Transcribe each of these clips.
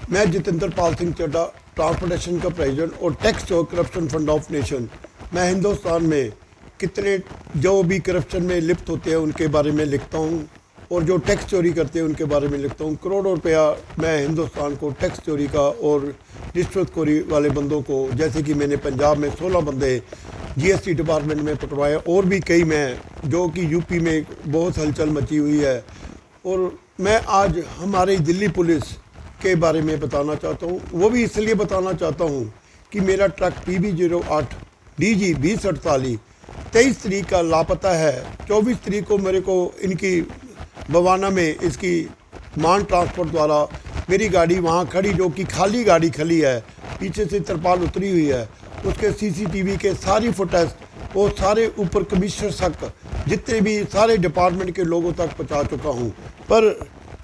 मैं जितेंद्र पाल सिंह चड्ढा, ट्रांसपोर्टेशन का प्रेसिडेंट और टैक्स और करप्शन फंड ऑफ नेशन। मैं हिंदुस्तान में कितने जो भी करप्शन में लिप्त होते हैं उनके बारे में लिखता हूँ, और जो टैक्स चोरी करते हैं उनके बारे में लिखता हूँ। करोड़ों रुपया मैं हिंदुस्तान को टैक्स चोरी का और रिश्वतखोरी वाले बंदों को, जैसे कि मैंने पंजाब में 16 बंदे जीएसटी डिपार्टमेंट में पकड़वाए, और भी कई मैं जो कि यूपी में बहुत हलचल मची हुई है। और मैं आज हमारी दिल्ली पुलिस के बारे में बताना चाहता हूँ। वो भी इसलिए बताना चाहता हूँ कि मेरा ट्रक PB08 DG 2048 23 तारीख का लापता है। 24 तारीख को मेरे को इनकी बवाना में इसकी मान ट्रांसपोर्ट द्वारा मेरी गाड़ी वहाँ खड़ी, जो कि खाली गाड़ी खली है, पीछे से तरपाल उतरी हुई है, उसके CCTV के सारी फुटेज वो सारे ऊपर कमिश्नर तक, जितने भी सारे डिपार्टमेंट के लोगों तक पहुँचा चुका हूँ, पर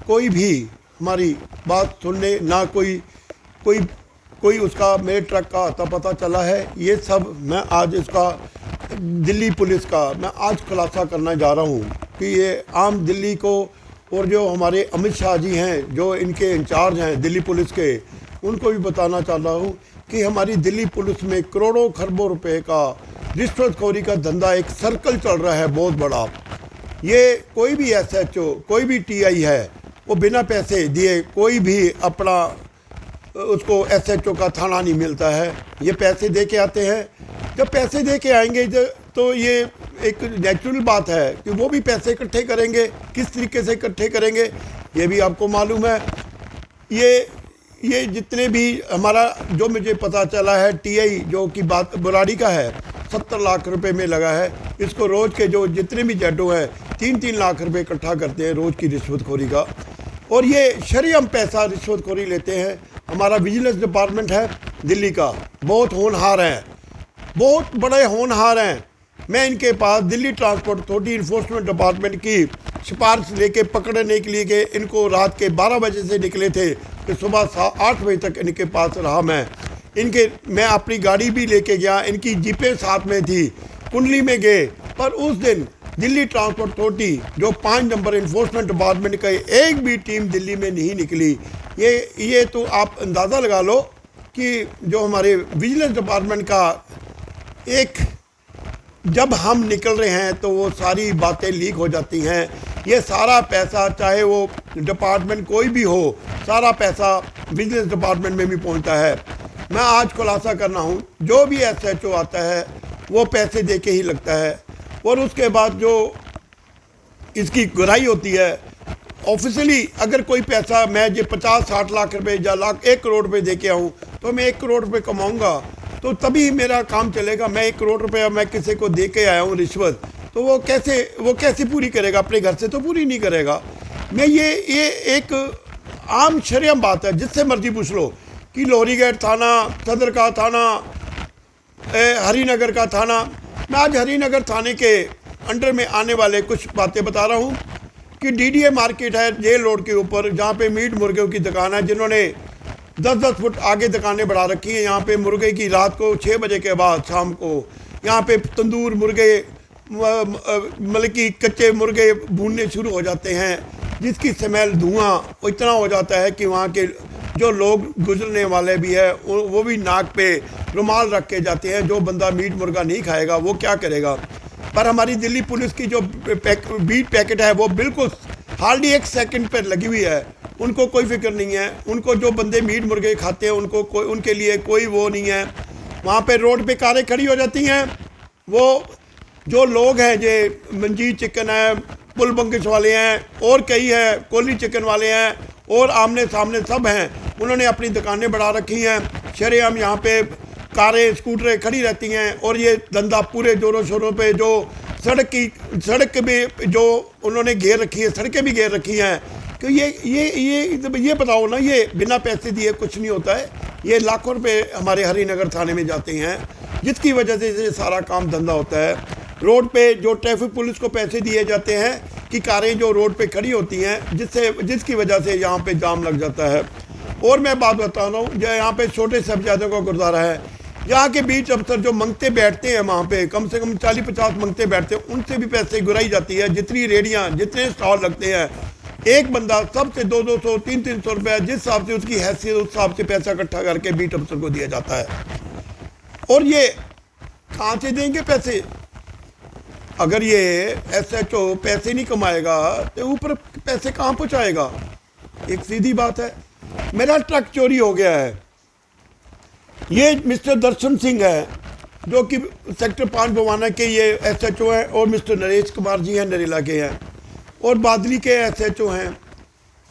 कोई भी हमारी बात सुनने ना कोई उसका मेरे ट्रक का आता पता चला है। ये सब मैं आज इसका दिल्ली पुलिस का मैं आज खुलासा करना जा रहा हूँ कि ये आम दिल्ली को, और जो हमारे अमित शाह जी हैं जो इनके इंचार्ज हैं दिल्ली पुलिस के, उनको भी बताना चाह रहा हूँ कि हमारी दिल्ली पुलिस में करोड़ों खरबों रुपए का रिश्वतखोरी का धंधा एक सर्कल चल रहा है बहुत बड़ा। ये कोई भी SHO कोई भी TI है वो बिना पैसे दिए कोई भी अपना उसको SHO का थाना नहीं मिलता है। ये पैसे दे के आते हैं। जब पैसे दे के आएंगे तो ये एक नेचुरल बात है कि वो भी पैसे इकट्ठे करेंगे। किस तरीके से इकट्ठे करेंगे ये भी आपको मालूम है। ये जितने भी हमारा जो मुझे पता चला है, TI जो कि बात बुराड़ी का है 70 लाख रुपए में लगा है। इसको रोज़ के जो जितने भी जड्डो हैं 3-3 लाख रुपए इकट्ठा करते हैं रोज़ की रिश्वतखोरी का, और ये शरेआम पैसा रिश्वतखोरी लेते हैं। हमारा विजिलेंस डिपार्टमेंट है दिल्ली का, बहुत होनहार हैं, बहुत बड़े होनहार हैं। मैं इनके पास Delhi transport authority enforcement department की सिफारिश लेके पकड़ने के लिए कि इनको रात के 12 बजे से निकले थे कि सुबह 8 बजे तक इनके पास रहा। मैं अपनी गाड़ी भी लेके गया, इनकी जीपें साथ में थी, कुंडली में गए, पर उस दिन दिल्ली ट्रांसपोर्ट अथॉरिटी जो 5 नंबर इन्फोर्समेंट डिपार्टमेंट का एक भी टीम दिल्ली में नहीं निकली। ये तो आप अंदाज़ा लगा लो कि जो हमारे विजिलेंस डिपार्टमेंट का एक, जब हम निकल रहे हैं तो वो सारी बातें लीक हो जाती हैं। ये सारा पैसा, चाहे वो डिपार्टमेंट कोई भी हो, सारा पैसा विजिलेंस डिपार्टमेंट में भी पहुंचता है। मैं आज खुलासा करना हूँ, जो भी SHO आता है वो पैसे दे के ही लगता है, और उसके बाद जो इसकी गुराई होती है ऑफिशियली, अगर कोई पैसा मैं ये 50-60 लाख रुपए या 1 करोड़ रुपए दे के आऊँ तो मैं 1 करोड़ रुपए कमाऊँगा तो तभी मेरा काम चलेगा। मैं 1 करोड़ रुपया मैं किसी को दे के आया हूँ रिश्वत, तो वो कैसे पूरी करेगा? अपने घर से तो पूरी नहीं करेगा। मैं ये एक आम शरेआम बात है, जिससे मर्जी पूछ लो कि लोहरीगढ़ थाना, सदर का थाना, हरिनगर का थाना। मैं आज हरिनगर थाने के अंडर में आने वाले कुछ बातें बता रहा हूँ कि DDA मार्केट है जेल रोड के ऊपर, जहाँ पे मीट मुर्गे की दुकान है, जिन्होंने 10-10 फुट आगे दुकानें बढ़ा रखी हैं। यहाँ पे मुर्गे की रात को 6 बजे के बाद शाम को यहाँ पे तंदूर मुर्गे, मतलब कि कच्चे मुर्गे भूनने शुरू हो जाते हैं, जिसकी स्मेल धुआं इतना हो जाता है कि वहाँ के जो लोग गुजरने वाले भी है वो भी नाक पे रुमाल रख के जाते हैं। जो बंदा मीट मुर्गा नहीं खाएगा वो क्या करेगा? पर हमारी दिल्ली पुलिस की जो बीट पैकेट है वो बिल्कुल हार्डली 1 सेकंड पर लगी हुई है। उनको कोई फिक्र नहीं है। उनको जो बंदे मीट मुर्गे खाते हैं उनके लिए कोई वो नहीं है। वहाँ पे रोड पे कारें खड़ी हो जाती हैं। वो जो लोग हैं, ये मंजीत चिकन है, पुल बंकिश वाले हैं, और कई है, कोहली चिकन वाले हैं, और आमने सामने सब हैं। उन्होंने अपनी दुकानें बढ़ा रखी हैं। शरेआम यहाँ पे कारें स्कूटरें खड़ी रहती हैं, और ये धंधा पूरे जोरों शोरों पे, जो सड़क भी जो उन्होंने घेर रखी है, सड़कें भी घेर रखी हैं। कि ये बताओ ना, ये बिना पैसे दिए कुछ नहीं होता है। ये लाखों रुपए हमारे हरिनगर थाने में जाते हैं, जिसकी वजह से ये सारा काम धंधा होता है। रोड पे जो ट्रैफिक पुलिस को पैसे दिए जाते हैं कि कारें जो रोड पे खड़ी होती हैं, जिसकी वजह से यहाँ पे जाम लग जाता है। और मैं बात बता रहा हूँ, जो यहाँ पे छोटे साहिबजादों का गुरुद्वारा है, यहाँ के बीच अफसर जो मंगते बैठते हैं, वहाँ पे कम से कम 40-50 मंगते बैठते हैं, उनसे भी पैसे गुराई जाती है। जितनी रेडियाँ, जितने स्टॉल लगते हैं, एक बंदा सबसे 200 300 रुपया जिस हिसाब से उसकी हैसियत उस हिसाब से पैसा इकट्ठा करके बीट अफसर को दिया जाता है। और ये कहाँ से देंगे पैसे? अगर ये SHO पैसे नहीं कमाएगा तो ऊपर पैसे कहाँ पहुँचाएगा? एक सीधी बात है। मेरा ट्रक चोरी हो गया है। ये मिस्टर दर्शन सिंह है जो कि सेक्टर 5 बवाना के ये SHO हैं, और मिस्टर नरेश कुमार जी हैं नरेला के हैं, और बादली के SHO हैं।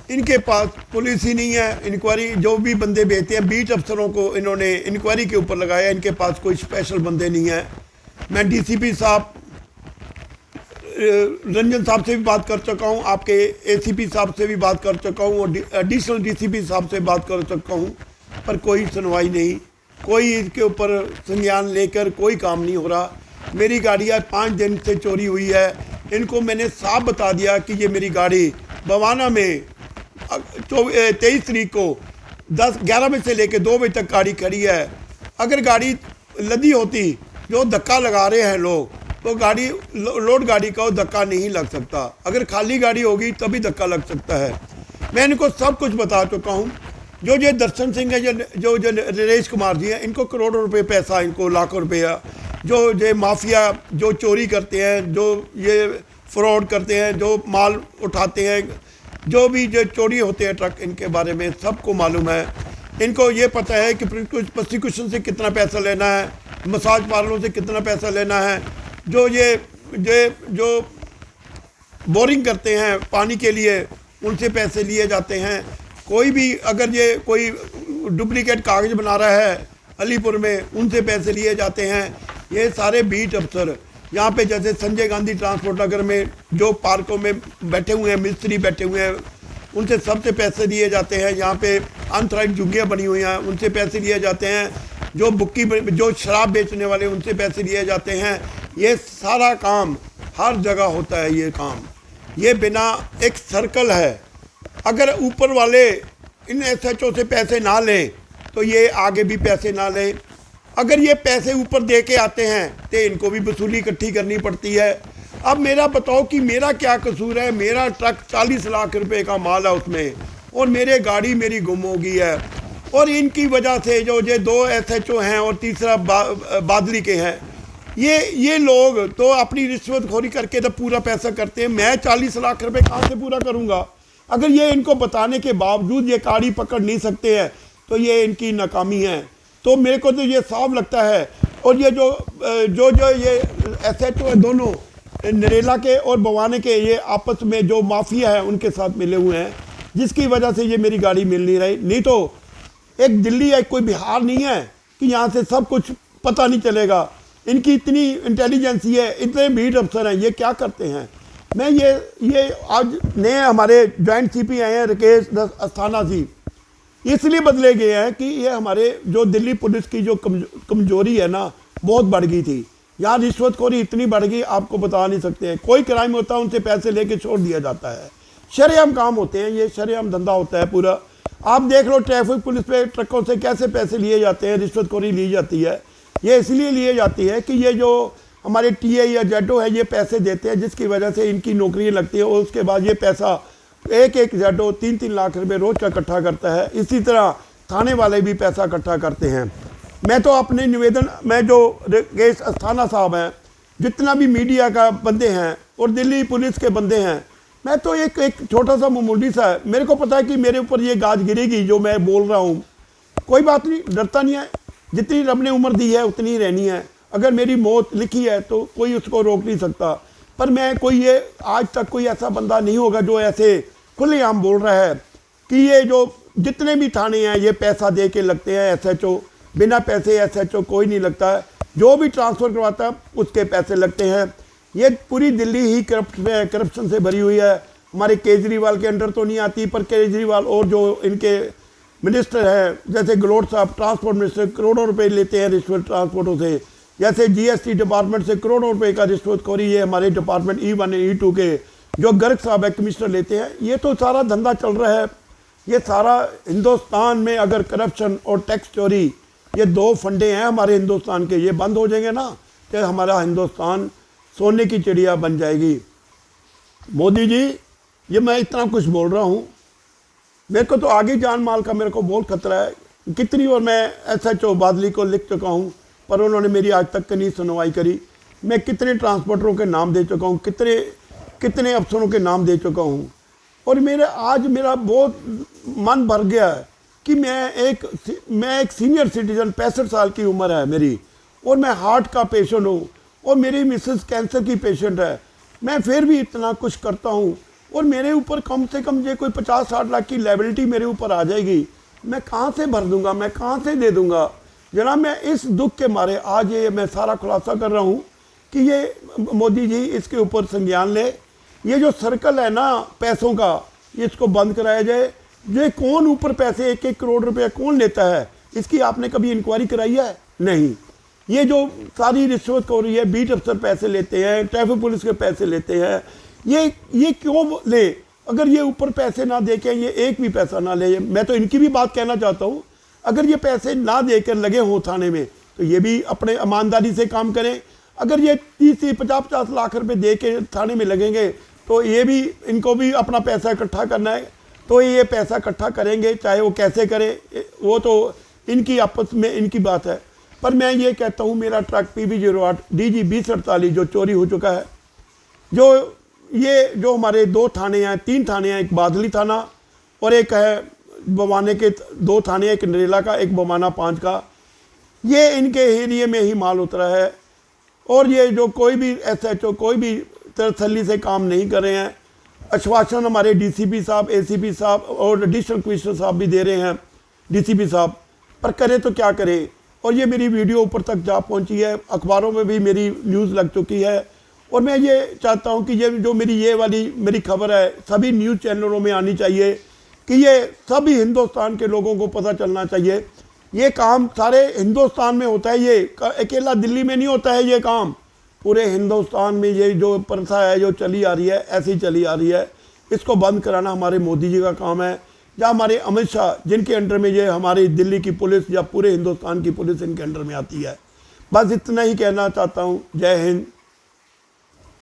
इनके पास पुलिस ही नहीं है। इंक्वायरी जो भी बंदे भेजते हैं बीट अफसरों को इन्होंने इंक्वायरी के ऊपर लगाया। इनके पास कोई स्पेशल बंदे नहीं है। मैं DCP साहब रंजन साहब से भी बात कर चुका हूँ, आपके ACP साहब से भी बात कर चुका हूँ, और एडिशनल DCP साहब से बात कर चुका हूँ, पर कोई सुनवाई नहीं, कोई इसके ऊपर संज्ञान लेकर कोई काम नहीं हो रहा। मेरी गाड़ी आज 5 दिन से चोरी हुई है। इनको मैंने साफ बता दिया कि ये मेरी गाड़ी बवाना में 23 तारीख को 11 बजे से लेकर 2 बजे तक गाड़ी खड़ी है। अगर गाड़ी लदी होती, जो धक्का लगा रहे हैं लोग, तो गाड़ी लोड गाड़ी का धक्का नहीं लग सकता। अगर खाली गाड़ी होगी तभी धक्का लग सकता है। मैं इनको सब कुछ बता चुका हूँ। जो ये दर्शन सिंह है, जो नरेश कुमार जी हैं, इनको करोड़ों रुपए पैसा, इनको लाखों रुपया, जो ये माफिया जो चोरी करते हैं, जो ये फ्रॉड करते हैं, जो माल उठाते हैं, जो भी जो चोरी होते हैं ट्रक, इनके बारे में सबको मालूम है। इनको ये पता है कि प्रोसिक्यूशन से कितना पैसा लेना है, मसाज पार्लरों से कितना पैसा लेना है, जो बोरिंग करते हैं पानी के लिए उनसे पैसे लिए जाते हैं। कोई भी अगर ये कोई डुप्लीकेट कागज़ बना रहा है अलीपुर में, उनसे पैसे लिए जाते हैं। ये सारे बीट अफसर यहाँ पे, जैसे संजय गांधी ट्रांसपोर्ट नगर में जो पार्कों में बैठे हुए हैं, मिस्त्री बैठे हुए हैं, उनसे सबसे पैसे लिए जाते हैं। यहाँ पे अनथराइज्ड झुग्गियाँ बनी हुई हैं, उनसे पैसे लिए जाते हैं। जो शराब बेचने वाले, उनसे पैसे लिए जाते हैं। ये सारा काम हर जगह होता है। ये काम ये बिना एक सर्कल है। अगर ऊपर वाले इन SHO से पैसे ना लें तो ये आगे भी पैसे ना लें। अगर ये पैसे ऊपर दे के आते हैं तो इनको भी वसूली इकट्ठी करनी पड़ती है। अब मेरा बताओ कि मेरा क्या कसूर है? मेरा ट्रक 40 लाख रुपए का माल है उसमें, और मेरे गाड़ी मेरी गुम हो गई है। और इनकी वजह से जो ये 2 SHO हैं और तीसरा बादली के हैं, ये लोग तो अपनी रिश्वतखोरी करके तो पूरा पैसा करते हैं। मैं 40 लाख रुपए कहाँ से पूरा करूँगा? अगर ये इनको बताने के बावजूद ये गाड़ी पकड़ नहीं सकते हैं तो ये इनकी नाकामी है। तो मेरे को तो ये साफ लगता है। और ये जो ये SHO है, दोनों नरेला के और बवाने के, ये आपस में जो माफिया है उनके साथ मिले हुए हैं, जिसकी वजह से ये मेरी गाड़ी मिल नहीं रही। नहीं तो एक दिल्ली है, कोई बिहार नहीं है कि यहाँ से सब कुछ पता नहीं चलेगा। इनकी इतनी इंटेलिजेंसी है, इतने बीट अफसर हैं, ये क्या करते हैं? मैं ये आज नए हमारे जॉइंट CP आए हैं राकेश अस्थाना जी, इसलिए बदले गए हैं कि ये हमारे जो दिल्ली पुलिस की जो कमजोरी है ना, बहुत बढ़ गई थी। यहाँ रिश्वतखोरी इतनी बढ़ गई, आपको बता नहीं सकते हैं। कोई क्राइम होता है उनसे पैसे लेके छोड़ दिया जाता है। शरेआम काम होते हैं, ये शरेआम धंधा होता है पूरा। आप देख लो ट्रैफिक पुलिस पे ट्रकों से कैसे पैसे लिए जाते हैं, रिश्वतखोरी ली जाती है। ये इसलिए लिए जाती है कि ये जो हमारे TA या ZO है, ये पैसे देते हैं, जिसकी वजह से इनकी नौकरी लगती है, और उसके बाद ये पैसा एक ZO 3-3 लाख रुपए रोज का इकट्ठा करता है। इसी तरह थाने वाले भी पैसा इकट्ठा करते हैं। मैं तो अपने निवेदन, मैं जो राकेश अस्थाना साहब हैं, जितना भी मीडिया का बंदे हैं और दिल्ली पुलिस के बंदे हैं, मैं तो एक छोटा सा मामूली सा है, मेरे को पता है कि मेरे ऊपर ये गाज गिरेगी जो मैं बोल रहा हूँ। कोई बात नहीं, डरता नहीं है। जितनी रब ने उम्र दी है उतनी ही रहनी है। अगर मेरी मौत लिखी है तो कोई उसको रोक नहीं सकता। पर मैं कोई ये आज तक कोई ऐसा बंदा नहीं होगा जो ऐसे खुलेआम बोल रहा है कि ये जो जितने भी थाने हैं ये पैसा दे के लगते हैं SHO। बिना पैसे SHO कोई नहीं लगता है। जो भी ट्रांसफ़र करवाता है उसके पैसे लगते हैं। ये पूरी दिल्ली ही करप्शन से भरी हुई है। हमारे केजरीवाल के अंडर तो नहीं आती, पर केजरीवाल और जो इनके मिनिस्टर हैं, जैसे गहलोत साहब ट्रांसपोर्ट मिनिस्टर, करोड़ों रुपए लेते हैं रिश्वत ट्रांसपोर्टों से। जैसे GST डिपार्टमेंट से करोड़ों रुपए का रिश्वतखोरी ये हमारे डिपार्टमेंट E1 E2 के जो गर्ग साहब है कमिश्नर लेते हैं। ये तो सारा धंधा चल रहा है। ये सारा हिंदुस्तान में अगर करप्शन और टैक्स चोरी, ये 2 फंडे हैं हमारे हिंदुस्तान के, ये बंद हो जाएंगे ना तो हमारा हिंदुस्तान सोने की चिड़िया बन जाएगी। मोदी जी, ये मैं इतना कुछ बोल रहा हूँ, मेरे को तो आगे जान माल का मेरे को बहुत खतरा है। कितनी और मैं SHO बादली को लिख चुका हूँ, पर उन्होंने मेरी आज तक नहीं सुनवाई करी। मैं कितने ट्रांसपोर्टरों के नाम दे चुका हूँ, कितने अफसरों के नाम दे चुका हूँ, और आज मेरा बहुत मन भर गया है कि मैं एक सीनियर सिटीजन, 65 साल की उम्र है मेरी, और मैं हार्ट का पेशेंट हूँ, और मेरी मिसेस कैंसर की पेशेंट है। मैं फिर भी इतना कुछ करता हूँ, और मेरे ऊपर कम से कम ये कोई 50-60 लाख की लायबिलिटी मेरे ऊपर आ जाएगी। मैं कहाँ से भर दूंगा, मैं कहाँ से दे दूंगा? जनाब, मैं इस दुख के मारे आज ये मैं सारा खुलासा कर रहा हूँ कि ये मोदी जी इसके ऊपर संज्ञान ले। ये जो सर्कल है ना पैसों का, इसको बंद कराया जाए। ये कौन ऊपर पैसे 1-1 करोड़ रुपया कौन लेता है, इसकी आपने कभी इंक्वायरी कराई है? नहीं। ये जो सारी रिश्वत हो रही है, बीट अफसर पैसे लेते हैं, ट्रैफिक पुलिस के पैसे लेते हैं, ये क्यों ले? अगर ये ऊपर पैसे ना दे के ये एक भी पैसा ना ले, मैं तो इनकी भी बात कहना चाहता हूँ, अगर ये पैसे ना देकर लगे हों थाने में तो ये भी अपने ईमानदारी से काम करें। अगर ये 30-50 लाख रुपए दे के थाने में लगेंगे तो ये भी, इनको भी अपना पैसा इकट्ठा करना है, तो ये पैसा इकट्ठा करेंगे, चाहे वो कैसे करें, वो तो इनकी आपस में इनकी बात है। पर मैं ये कहता हूँ, मेरा ट्रक PB08 DG 2048 जो चोरी हो चुका है, जो हमारे 2 थाने हैं, 3 थाने हैं, एक बादली थाना और एक है बवाने के 2 थाने, एक नरेला का, एक बवाना 5 का, ये इनके एरिए में ही माल उतरा है। और ये जो कोई भी SHO कोई भी तसल्ली से काम नहीं कर रहे हैं। आश्वासन हमारे DCP साहब, ACP साहब और एडिशनल कमिश्नर साहब भी दे रहे हैं, DCP साहब, पर करें तो क्या करें? और ये मेरी वीडियो ऊपर तक जा पहुंची है, अखबारों में भी मेरी न्यूज़ लग चुकी है, और मैं ये चाहता हूं कि ये जो ये वाली मेरी खबर है सभी न्यूज़ चैनलों में आनी चाहिए, कि ये सभी हिंदुस्तान के लोगों को पता चलना चाहिए। ये काम सारे हिंदुस्तान में होता है, ये अकेला दिल्ली में नहीं होता है, ये काम पूरे हिंदुस्तान में ये जो प्रथा है जो चली आ रही है, ऐसी चली आ रही है। इसको बंद कराना हमारे मोदी जी का काम है, या हमारे अमित शाह, जिनके अंडर में ये हमारी दिल्ली की पुलिस या पूरे हिंदुस्तान की पुलिस इनके अंडर में आती है। बस इतना ही कहना चाहता हूँ। जय हिंद,